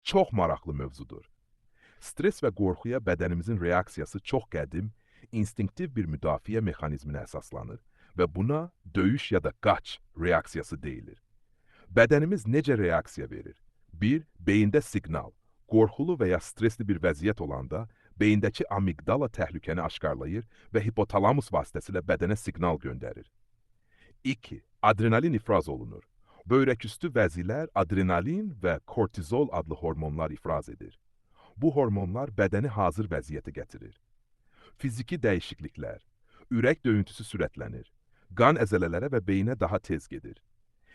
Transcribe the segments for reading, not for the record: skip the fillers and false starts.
Çox maraqlı mövzudur. Stres və qorxuya bədənimizin reaksiyası çox qədim, instinktiv bir müdafiə mexanizminə əsaslanır və buna döyüş ya da qaç reaksiyası deyilir. Bədənimiz necə reaksiya verir? 1. Beyində siqnal. Qorxulu və ya stresli bir vəziyyət olanda, beyindəki amigdala təhlükəni aşkarlayır və hipotalamus vasitəsilə bədənə siqnal göndərir. 2. Adrenalin ifraz olunur. Böyrəküstü vəzilər adrenalin və kortizol adlı hormonlar ifraz edir. Bu hormonlar bədəni hazır vəziyyətə gətirir. Fiziki dəyişikliklər, ürək döyüntüsü sürətlənir, qan əzələlərə və beyinə daha tez gedir.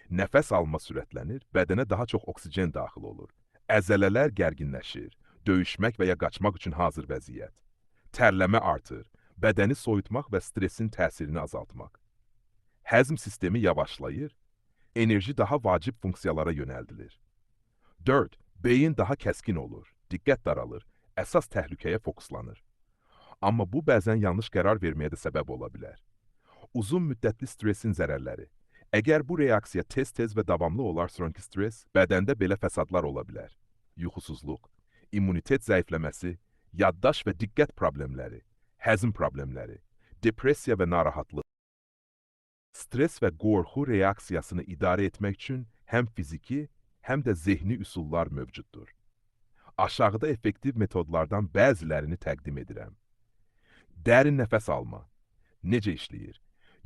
Nəfəs alma sürətlənir, bədənə daha çox oksigen daxil olur. Əzələlər gərginləşir, döyüşmək və ya qaçmaq üçün hazır vəziyyət. Tərləmə artır, bədəni soyutmaq və stresin təsirini azaltmaq. Həzm sistemi yavaşlayır, enerji daha vacib funksiyalara yönəldilir. 4. Beyin daha kəskin olur, diqqət daralır, əsas təhlükəyə fokuslanır. Amma bu bəzən yanlış qərar verməyə də səbəb ola bilər. Uzun müddətli stresin zərərləri. Əgər bu reaksiya tez-tez və davamlı olarsa sonraki stres, bədəndə belə fəsadlar ola bilər. Yuxusuzluq, immunitet zəifləməsi, yaddaş və diqqət problemləri, həzm problemləri, depressiya və narahatlıq. Stres və qorxu reaksiyasını idarə etmək üçün həm fiziki, həm də zehni üsullar mövcuddur. Aşağıda effektiv metodlardan bəzilərini təqdim edirəm. Dərin nəfəs alma. Necə işləyir?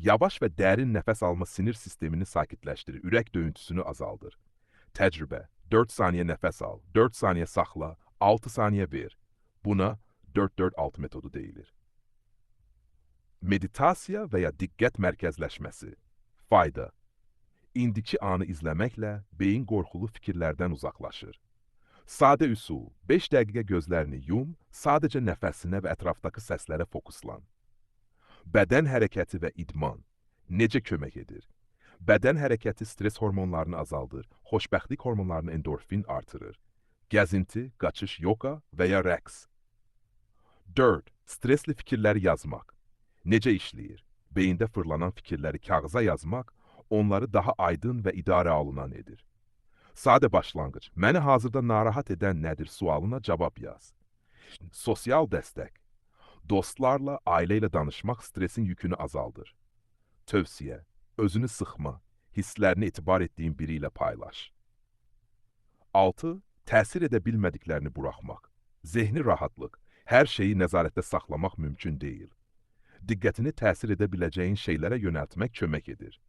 Yavaş və dərin nəfəs alma sinir sistemini sakitləşdirir, ürək döyüntüsünü azaldır. Təcrübə: 4 saniyə nəfəs al, 4 saniyə saxla, 6 saniyə ver. Buna 4-4-6 metodu deyilir. Meditasiya və ya diqqət mərkəzləşməsi. Fayda: İndiki anı izləməklə beyin qorxulu fikirlərdən uzaqlaşır. Sadə üsul: 5 dəqiqə gözlərini yum, sadəcə nəfəsinə və ətrafdakı səslərə fokuslan. Bədən hərəkəti və idman necə kömək edir? Bədən hərəkəti stres hormonlarını azaldır, xoşbəxtlik hormonlarını endorfin artırır. Gəzinti, qaçış, yoga və ya rəqs. 4. Stresli fikirləri yazmaq. Necə işləyir? Beyində fırlanan fikirləri kağıza yazmaq, onları daha aydın və idarə alınan edir. Sadə başlanğıc: məni hazırda narahat edən nədir sualına cavab yaz. Sosial dəstək. Dostlarla, ailə ilə danışmaq stresin yükünü azaldır. Tövsiyə: özünü sıxma, hisslərini etibar etdiyin biri ilə paylaş. 6. Təsir edə bilmədiklərini buraxmaq. Zehni rahatlıq. Hər şeyi nəzarətdə saxlamaq mümkün deyil. Diqqətini təsir edə biləcəyin şeylərə yönəltmək kömək edir.